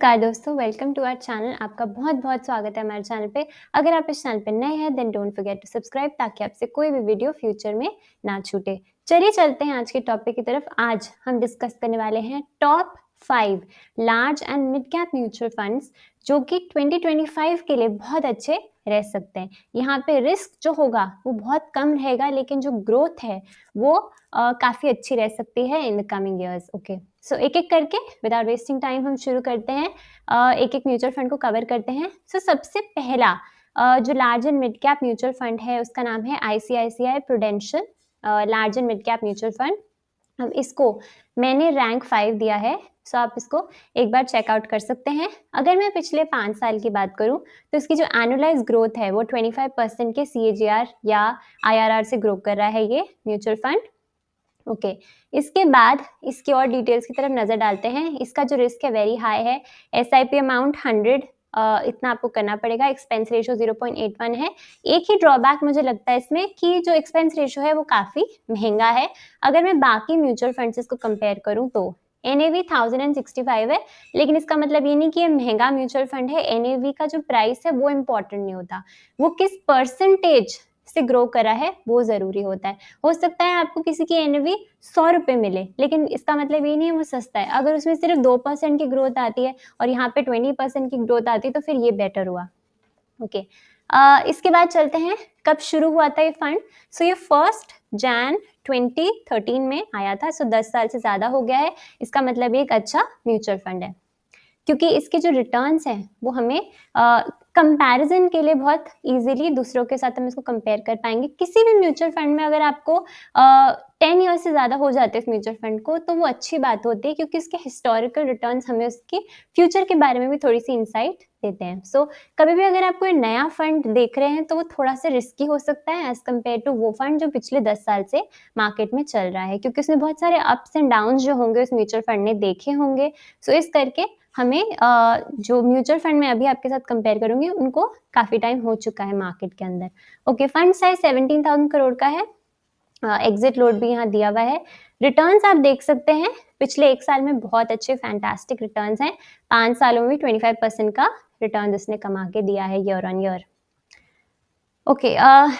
नमस्कार दोस्तों, welcome to our channel. आपका बहुत-बहुत स्वागत है हमारे चैनल पे। अगर आप इस चैनल पे नए हैं then don't forget to subscribe ताकि आपसे कोई भी वीडियो फ्यूचर में ना छूटे। चलिए चलते हैं आज के टॉपिक की तरफ। आज हम डिस्कस करने वाले हैं top 5 large and mid cap mutual funds जो कि 2025 के लिए बहुत अच्छे रह सकते हैं। यहाँ पे रिस्क जो होगा वो बहुत कम रहेगा लेकिन जो ग्रोथ है वो काफ़ी अच्छी रह सकती है in the coming years. Okay, so एक-एक करके विदाउट वेस्टिंग टाइम हम शुरू करते हैं। एक-एक म्यूचुअल फंड को कवर करते हैं। सो सबसे पहला जो large and mid cap mutual fund है उसका नाम है ICICI prudential large and mid cap mutual fund. अब इसको मैंने रैंक 5 दिया है, सो आप इसको एक बार चेकआउट कर सकते हैं। अगर मैं पिछले 5 साल की बात करूं तो इसकी जो एनुअलाइज ग्रोथ है वो 25% के सीएजीआर या आईआरआर से ग्रो कर रहा है ये म्यूचुअल फंड। ओके, इसके बाद इसकी और डिटेल्स की तरफ नज़र डालते हैं। इसका जो रिस्क है वेरी हाई है। एसआईपी अमाउंट 100 इतना आपको करना पड़ेगा। एक्सपेंस रेशियो 0.81 है। एक ही ड्रॉबैक मुझे लगता है इसमें कि जो एक्सपेंस रेशियो है वो काफ़ी महंगा है। अगर मैं बाकी म्यूचुअल फंड्स को कंपेयर करूँ तो एनएवी 1065 है, लेकिन इसका मतलब ये नहीं कि ये महंगा म्यूचुअल फंड है। एनएवी का जो प्राइस है वो इम्पोर्टेंट नहीं होता, वो किस परसेंटेज से ग्रो करा है वो ज़रूरी होता है। हो सकता है आपको किसी की एनएवी 100 रुपए मिले, लेकिन इसका मतलब ये नहीं है वो सस्ता है। अगर उसमें सिर्फ 2% की ग्रोथ आती है और यहाँ पे 20% की ग्रोथ आती है तो फिर ये बेटर हुआ। ओके, इसके बाद चलते हैं कब शुरू हुआ था ये फंड। सो ये 1 जैन 2013 में आया था। सो 10 साल से ज़्यादा हो गया है। इसका मतलब ये एक अच्छा म्यूचुअल फंड है क्योंकि इसके जो रिटर्न्स हैं वो हमें कंपैरिजन के लिए बहुत इजीली दूसरों के साथ हम इसको कंपेयर कर पाएंगे। किसी भी म्यूचुअल फंड में अगर आपको 10 ईयर से ज़्यादा हो जाते हैं इस म्यूचुअल फंड को तो वो अच्छी बात होती है क्योंकि इसके हिस्टोरिकल रिटर्न्स हमें उसके फ्यूचर के बारे में भी थोड़ी सी इंसाइट देते हैं। सो कभी भी अगर आप कोई नया फंड देख रहे हैं तो वो थोड़ा सा रिस्की हो सकता है एज कम्पेयर टू वो फंड जो पिछले 10 साल से मार्केट में चल रहा है, क्योंकि उसमें बहुत सारे अप्स एंड डाउन्स जो होंगे उस म्यूचुअल फंड ने देखे होंगे। सो इस करके हमें जो म्यूचुअल फंड में अभी आपके साथ कंपेयर करूंगी उनको काफ़ी टाइम हो चुका है मार्केट के अंदर। ओके, फंड साइज 17,000 करोड़ का है। एग्जिट लोड भी यहाँ दिया हुआ है। रिटर्न्स आप देख सकते हैं पिछले 1 साल में बहुत अच्छे फैंटास्टिक रिटर्न्स हैं। 5 सालों में 25% का रिटर्न इसने कमा के दिया है ईयर ऑन ईयर। ओके,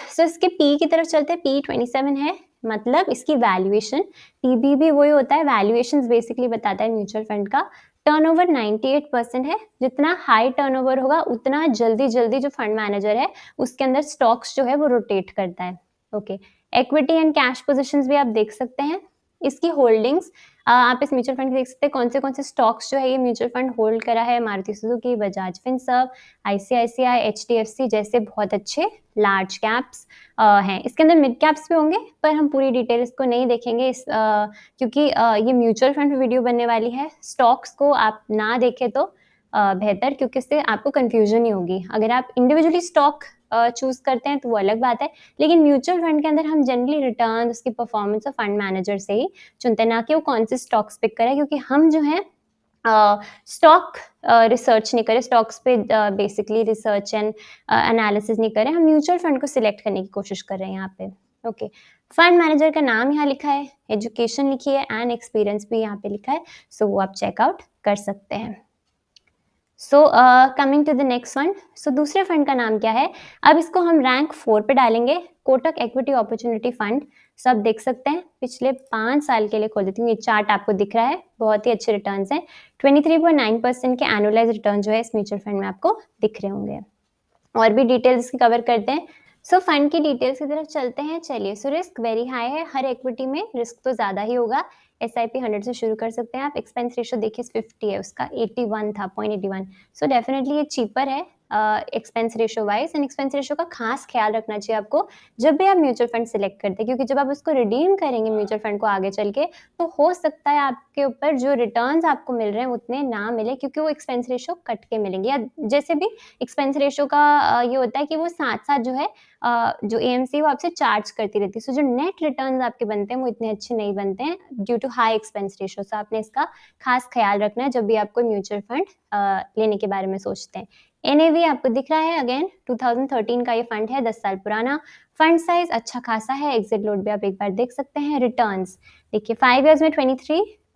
सो इसके पी की तरफ चलते हैं। पी 27 है, मतलब इसकी वैल्यूएशन। पीबी भी वही होता है, वैल्यूएशन बेसिकली बताता है म्यूचुअल फंड का। टर्नओवर 98% है। जितना हाई टर्नओवर होगा उतना जल्दी जल्दी जो फंड मैनेजर है उसके अंदर स्टॉक्स जो है वो रोटेट करता है। Okay, equity and cash positions भी आप देख सकते हैं। इसकी होल्डिंग्स आप इस म्यूचुअल फंड देख सकते हैं कौन से स्टॉक्स जो है ये म्यूचुअल फंड होल्ड करा है। Maruti Suzuki, Bajaj Finserv, ICICI, HDFC जैसे बहुत अच्छे लार्ज कैप्स हैं। इसके अंदर मिड कैप्स भी होंगे पर हम पूरी डिटेल इसको नहीं देखेंगे क्योंकि ये म्यूचुअल फंड वीडियो बनने वाली है। स्टॉक्स को आप ना देखें तो बेहतर, क्योंकि इससे आपको कंफ्यूजन ही होगी। अगर आप इंडिविजुअली स्टॉक चूज करते हैं तो वो अलग बात है, लेकिन म्यूचुअल फंड के अंदर हम जनरली रिटर्न, उसकी परफॉर्मेंस और फंड मैनेजर से ही चुनते हैं, ना कि वो कौन से स्टॉक्स पिक करें, क्योंकि हम जो है स्टॉक रिसर्च नहीं करें, स्टॉक्स पे बेसिकली रिसर्च एंड एनालिसिस नहीं करें, हम म्यूचुअल फंड को सिलेक्ट करने की कोशिश कर रहे हैं यहाँ पे। ओके, फंड मैनेजर का नाम यहाँ लिखा है, एजुकेशन लिखी है एंड एक्सपीरियंस भी यहाँ पे लिखा है। सो वो आप चेकआउट कर सकते हैं। So coming to the next one. So दूसरे फंड का नाम क्या है? अब इसको हम रैंक 4 पे डालेंगे, कोटक इक्विटी अपॉर्चुनिटी फंड। सब देख सकते हैं पिछले 5 साल के लिए खोल देती हूँ, ये चार्ट आपको दिख रहा है, बहुत ही अच्छे रिटर्न्स हैं। 23.9% के एनुअलाइज रिटर्न जो है इस म्यूचुअल फंड में आपको दिख रहे होंगे। और भी डिटेल्स इसकी कवर करते हैं। सो फंड की डिटेल्स की तरफ चलते हैं। चलिए, सो रिस्क वेरी हाई है, हर इक्विटी में रिस्क तो ज़्यादा ही होगा। एसआईपी 100 से शुरू कर सकते हैं आप। एक्सपेंस रेशियो देखिए 50 है, उसका 81 था, 0.81। सो डेफिनेटली ये चीपर है expense ratio wise. And expense ratio का खास ख्याल रखना चाहिए आपको जब भी आप म्यूचुअल फंड सिलेक्ट करते हैं, क्योंकि जब आप उसको रिडीम करेंगे म्यूचुअल फंड को आगे चल के तो हो सकता है आपके ऊपर जो रिटर्न्स आपको मिल रहे हैं उतने ना मिले, क्योंकि वो एक्सपेंस रेशियो कट के मिलेंगे। या जैसे भी एक्सपेंस रेशियो का ये होता है कि वो साथ साथ जो है जो एएमसी वो आपसे चार्ज करती रहती है। सो जो नेट रिटर्न्स आपके बनते हैं वो इतने अच्छे नहीं बनते हैं due to high expense ratio. So आपने इसका खास ख्याल रखना है जब भी आप कोई म्यूचुअल फंड लेने के बारे में सोचते हैं। एनएवी आपको दिख रहा है, अगेन 2013 का ये फंड है, 10 साल पुराना। फंड साइज अच्छा खासा है, एग्जिट लोड भी आप एक बार देख सकते हैं। रिटर्न्स देखिए 5 इयर्स में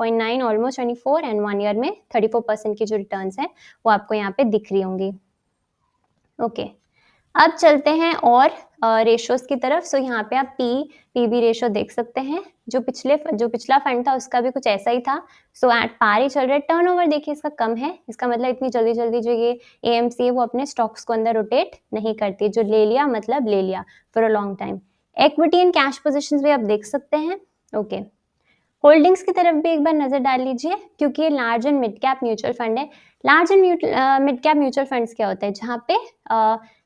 26.9, ऑलमोस्ट 24 एंड 1 ईयर में 34% की जो रिटर्न्स हैं वो आपको यहाँ पे दिख रही होंगी। ओके, अब चलते हैं और रेशोज़ की तरफ। सो यहाँ पे आप पीबी रेशो देख सकते हैं। जो पिछला फंड था उसका भी कुछ ऐसा ही था। सो एट पार ही चल रहा है। टर्नओवर देखिए इसका कम है, इसका मतलब इतनी जल्दी-जल्दी जो ये एएमसी है वो अपने स्टॉक्स को अंदर रोटेट नहीं करती। जो ले लिया मतलब ले लिया for a long time. Equity and cash positions भी आप देख सकते हैं। ओके, होल्डिंग्स की तरफ भी एक बार नजर डाल लीजिए, क्योंकि ये large and mid cap mutual fund है। Large and mid cap mutual funds क्या होते हैं, जहाँ पे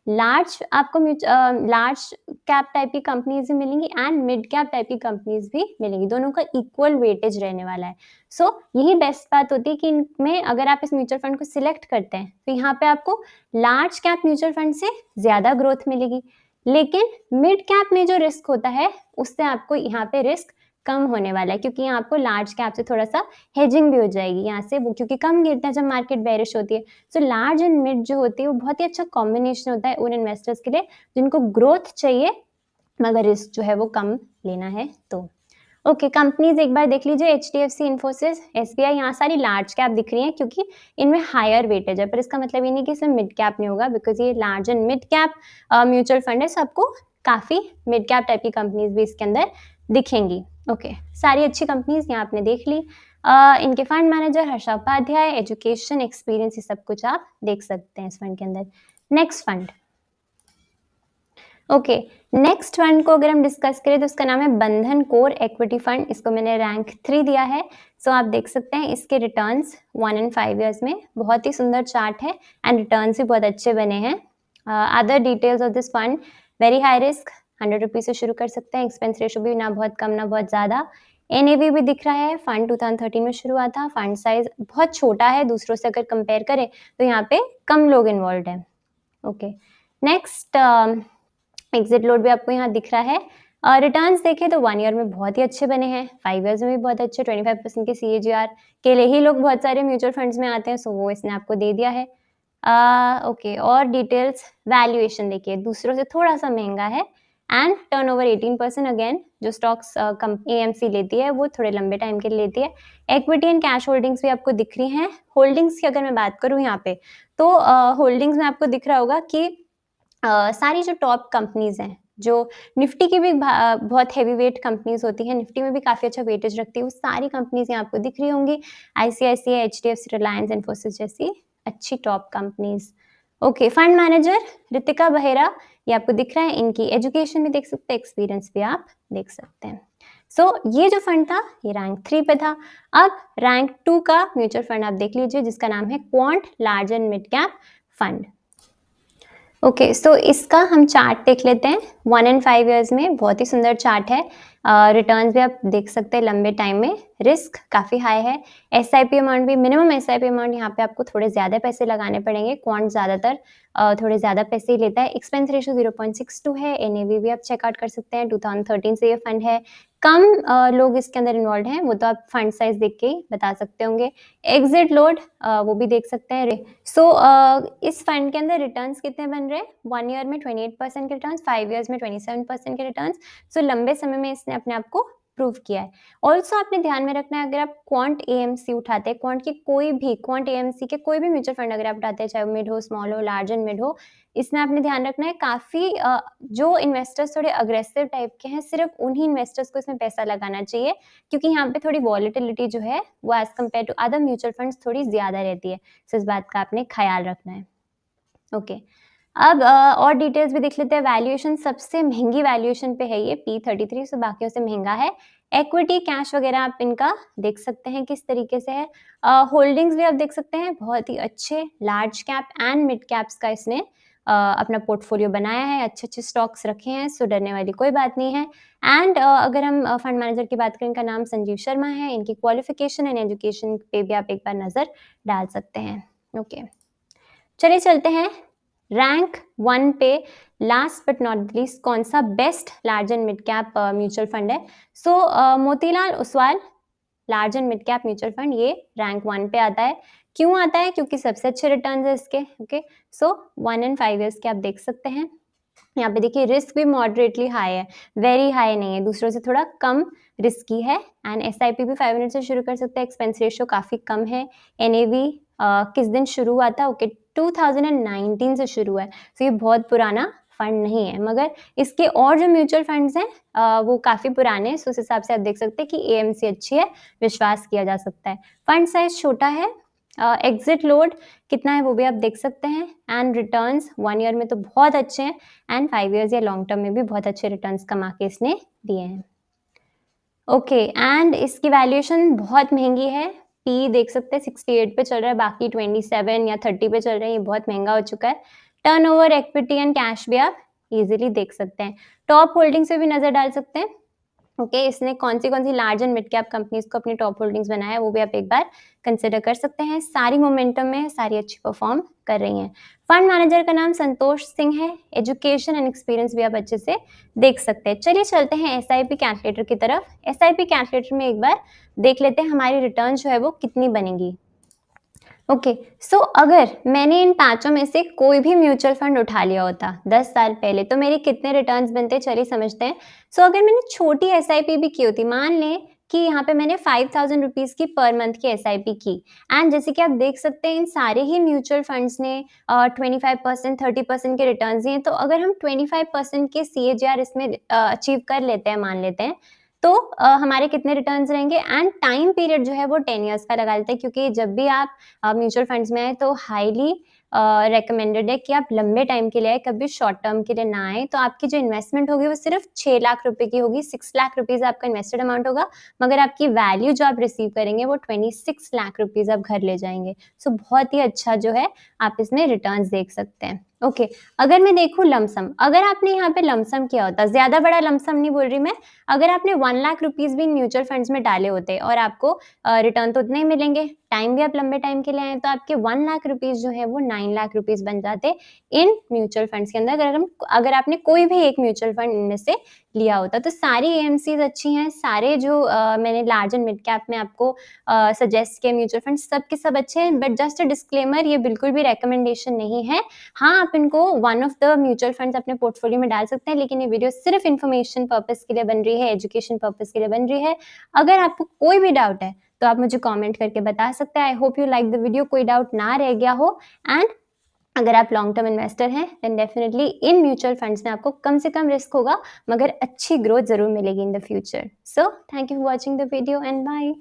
लार्ज कैप टाइप की कंपनीज भी मिलेंगी एंड मिड कैप टाइप की कंपनीज भी मिलेंगी, दोनों का इक्वल वेटेज रहने वाला है। सो यही बेस्ट बात होती है कि इनमें अगर आप इस म्यूचुअल फंड को सिलेक्ट करते हैं तो यहाँ पे आपको लार्ज कैप म्यूचुअल फंड से ज्यादा ग्रोथ मिलेगी, लेकिन मिड कैप में जो रिस्क होता है उससे आपको यहाँ पे रिस्क कम होने वाला है, क्योंकि यहाँ आपको लार्ज कैप से थोड़ा सा हेजिंग भी हो जाएगी यहाँ से, वो क्योंकि कम गिरता है जब मार्केट बेरिश होती है। सो लार्ज एंड मिड जो होती है वो बहुत ही अच्छा कॉम्बिनेशन होता है उन इन्वेस्टर्स के लिए जिनको ग्रोथ चाहिए मगर रिस्क जो है वो कम लेना है। तो ओके, कंपनीज एक बार देख लीजिए, HDFC, इन्फोसिस, SBI, यहाँ सारी लार्ज कैप दिख रही हैं क्योंकि इनमें हायर वेटेज है, पर इसका मतलब ये नहीं कि इसमें मिड कैप नहीं होगा, बिकॉज ये large and mid cap mutual fund है, सबको काफ़ी मिड कैप टाइप की कंपनीज भी इसके अंदर दिखेंगी। ओके, सारी अच्छी कंपनीज यहाँ आपने देख ली। इनके fund manager Harsha Upadhyay, education, experience, ये सब कुछ आप देख सकते हैं इस फंड के अंदर। Next fund, okay, next fund को अगर हम डिस्कस करें तो उसका नाम है बंधन कोर इक्विटी फंड। इसको मैंने रैंक 3 दिया है। सो आप देख सकते हैं इसके रिटर्न्स 1 एंड 5 ईयर्स में बहुत ही सुंदर चार्ट है एंड रिटर्न्स भी बहुत अच्छे बने हैं। Other details of this fund, very high risk, 100 rupees से शुरू कर सकते हैं, एक्सपेंस रेशो भी ना बहुत कम ना बहुत ज़्यादा, NAV भी दिख रहा है, फंड 2013 में शुरू हुआ था, फंड साइज बहुत छोटा है दूसरों से अगर कंपेयर करें तो यहाँ पे कम लोग इन्वॉल्व हैं। ओके, नेक्स्ट, एग्जिट लोड भी आपको यहाँ दिख रहा है। रिटर्न्स देखें तो 1 ईयर में बहुत ही अच्छे बने हैं, 5 ईयर्स में भी बहुत अच्छे, 25% के CAGR के लिए ही लोग बहुत सारे म्यूचुअल फंड्स में आते हैं, सो वो इसने आपको दे दिया है। ओके, और डिटेल्स, वैल्यूएशन देखिए दूसरों से थोड़ा सा महंगा है एंड टर्नओवर 18%। अगेन जो स्टॉक्स AMC लेती है वो थोड़े लंबे टाइम के लिए लेती है। इक्विटी एंड कैश होल्डिंग्स भी आपको दिख रही हैं। होल्डिंग्स की अगर मैं बात करूँ यहाँ पे तो होल्डिंग्स में आपको दिख रहा होगा कि सारी जो टॉप कंपनीज हैं, जो निफ्टी की भी बहुत हैवी वेट कंपनीज होती हैं, निफ्टी में भी काफ़ी अच्छा वेटेज रखती है, वो सारी कंपनीज यहाँ आपको दिख रही होंगी। ICICI, HDFC, रिलायंस, इन्फोसिस जैसी अच्छी top companies. Okay, fund manager Ritika Bahera, ये आपको दिख रहा है, इनकी एजुकेशन भी देख सकते हैं, एक्सपीरियंस भी आप देख सकते हैं। सो ये जो फंड था ये रैंक 3 पे था। अब रैंक 2 का म्यूचुअल फंड आप देख लीजिए, जिसका नाम है Quant large and mid cap fund. Okay, so इसका हम चार्ट देख लेते हैं। 1 एंड 5 ईयर्स में बहुत ही सुंदर चार्ट है। रिटर्न्स भी आप देख सकते हैं लंबे टाइम में, रिस्क काफ़ी हाई है। SIP अमाउंट भी, मिनिमम SIP अमाउंट यहाँ पे आपको थोड़े ज़्यादा पैसे लगाने पड़ेंगे, क्वांट ज़्यादातर थोड़े ज़्यादा पैसे ही लेता है। एक्सपेंस रेशियो 0.62 है। NAV भी आप चेकआउट कर सकते हैं, 2013 से ये फंड है। कम लोग इसके अंदर इन्वॉल्व हैं, वो तो आप फंड साइज देख के ही बता सकते होंगे। एग्जिट लोड वो भी देख सकते हैं। सो इस फंड के अंदर रिटर्न्स कितने बन रहे हैं, 1 ईयर में 28% के रिटर्न्स, 5 ईयर्स में 27% के रिटर्न्स। सो लंबे समय में इसने अपने आप को प्रूव किया है। ऑल्सो आपने ध्यान में रखना है, अगर आप क्वांट AMC उठाते हैं, क्वांट AMC के कोई भी म्यूचुअल फंड अगर आप उठाते हैं, चाहे मिड हो, स्मॉल हो, लार्ज एंड मिड हो, इसमें आपने ध्यान रखना है काफ़ी जो इन्वेस्टर्स थोड़े अग्रेसिव टाइप के हैं, सिर्फ उन्हीं इन्वेस्टर्स को इसमें पैसा लगाना चाहिए, क्योंकि यहाँ पे थोड़ी वॉलेटिलिटी जो है वो as compare to other mutual funds थोड़ी ज़्यादा रहती है। सो इस बात का आपने ख्याल रखना है। ओके, अब और डिटेल्स भी देख लेते हैं। वैल्यूएशन सबसे महंगी वैल्यूएशन पे है ये P33, सो बाकियों से महंगा है। इक्विटी कैश वगैरह आप इनका देख सकते हैं किस तरीके से है। होल्डिंग्स भी आप देख सकते हैं, बहुत ही अच्छे large cap and mid caps का इसने अपना पोर्टफोलियो बनाया है, अच्छे अच्छे स्टॉक्स रखे हैं, सो डरने वाली कोई बात नहीं है। एंड अगर हम फंड मैनेजर की बात करें, इनका नाम संजीव शर्मा है। इनकी क्वालिफिकेशन एंड एजुकेशन पे भी आप एक बार नज़र डाल सकते हैं। ओके, चलिए चलते हैं रैंक 1 पे, लास्ट बट नॉट लीस्ट, कौन सा best large and mid cap mutual fund है। So Motilal Oswal large and mid cap mutual fund, ये रैंक 1 पे आता है। क्यों आता है, क्योंकि सबसे अच्छे रिटर्न है इसके। ओके, सो 1 एंड 5 ईयर्स के आप देख सकते हैं। यहाँ पे देखिए रिस्क भी मॉडरेटली हाई है, वेरी हाई नहीं है, दूसरों से थोड़ा कम रिस्की है। एंड एसआईपी भी 5 मिनट से शुरू कर सकते हैं, एक्सपेंस रेशियो काफ़ी कम है। एनएवी किस दिन शुरू हुआ था? ओके 2019 से शुरू है, तो ये बहुत पुराना फंड नहीं है। मगर इसके और जो म्यूचुअल फंड्स हैं वो काफ़ी पुराने हैं, सो उस हिसाब से आप देख सकते हैं कि एएमसी अच्छी है, विश्वास किया जा सकता है। फंड साइज छोटा है, एग्जिट लोड कितना है वो भी आप देख सकते हैं। एंड रिटर्न्स 1 ईयर में तो बहुत अच्छे हैं, एंड 5 इयर्स या लॉन्ग टर्म में भी बहुत अच्छे रिटर्न्स कमा के इसने दिए हैं। ओके एंड इसकी वैल्यूएशन बहुत महंगी है, पी देख सकते हैं 68 पे चल रहा है, बाकी 27 या 30 पे चल रहे हैं, ये बहुत महंगा हो चुका है। टर्नओवर, इक्विटी एंड कैश भी आप इजीली देख सकते हैं। टॉप होल्डिंग्स पे भी नजर डाल सकते हैं। ओके इसने कौन सी large and mid cap companies को अपनी टॉप होल्डिंग्स बनाया है वो भी आप एक बार कंसिडर कर सकते हैं। सारी मोमेंटम में सारी अच्छी परफॉर्म कर रही हैं। फंड मैनेजर का नाम संतोष सिंह है, एजुकेशन एंड एक्सपीरियंस भी आप अच्छे से देख सकते हैं। चलिए चलते हैं एसआईपी कैलकुलेटर की तरफ। एसआईपी कैलकुलेटर में एक बार देख लेते हैं हमारी रिटर्न जो है वो कितनी बनेगी। ओके सो अगर मैंने इन पांचों में से कोई भी म्यूचुअल फंड उठा लिया होता 10 साल पहले तो मेरे कितने रिटर्न्स बनते, चलिए समझते हैं। सो अगर मैंने छोटी एसआईपी भी की होती, मान लें कि यहाँ पे मैंने 5,000 रुपीज की पर मंथ की एसआईपी की, एंड जैसे कि आप देख सकते हैं इन सारे ही म्यूचुअल फंड्स ने 25% 30% के रिटर्न दिए। तो अगर हम 25% के CAGR इसमें अचीव कर लेते हैं, मान लेते हैं, तो हमारे कितने रिटर्न्स रहेंगे। एंड टाइम पीरियड जो है वो 10 ईयर्स का लगा लेते हैं, क्योंकि जब भी आप म्यूचुअल फंड्स में आए तो हाईली रेकमेंडेड है कि आप लंबे टाइम के लिए आए, कभी शॉर्ट टर्म के लिए ना आए। तो आपकी जो इन्वेस्टमेंट होगी वो सिर्फ 6 लाख रुपए की होगी, 6 लाख रुपीज आपका इन्वेस्टेड अमाउंट होगा, मगर आपकी वैल्यू जो आप रिसीव करेंगे वो 26 लाख रुपीज आप घर ले जाएंगे। सो बहुत ही अच्छा जो है आप इसमें रिटर्न्स देख सकते हैं। ओके अगर मैं देखूं लमसम, अगर आपने यहाँ पे लमसम किया होता, ज्यादा बड़ा लमसम नहीं बोल रही मैं, अगर आपने 1 लाख रुपीज भी म्यूचुअल फंड्स में डाले होते और आपको रिटर्न तो उतने ही मिलेंगे, टाइम भी आप लंबे टाइम के लिए आए, तो आपके 1 लाख रुपीज जो है वो 9 लाख रुपीज बन जाते इन म्यूचुअल फंड्स के अंदर। अगर आपने कोई भी एक म्यूचुअल फंड इनमें से लिया होता। तो सारी एएमसीज अच्छी हैं, सारे जो मैंने लार्ज एंड मिड कैप में आपको सजेस्ट किए म्यूचुअल फंड सब के सब अच्छे हैं, बट जस्ट अ डिस्क्लेमर, ये बिल्कुल भी रिकमेंडेशन नहीं है। हाँ आप इनको one of the mutual funds अपने पोर्टफोलियो में डाल सकते हैं, लेकिन ये वीडियो सिर्फ इन्फॉर्मेशन पर्पस के लिए बन रही है, एजुकेशन पर्पस के लिए बन रही है। अगर आपको कोई भी डाउट है तो आप मुझे कमेंट करके बता सकते हैं। I hope you like the video, कोई डाउट ना रह गया हो। एंड अगर आप लॉन्ग टर्म इन्वेस्टर हैं then definitely in mutual funds में आपको कम से कम रिस्क होगा, मगर अच्छी ग्रोथ जरूर मिलेगी in the future. So thank you for watching the video and bye.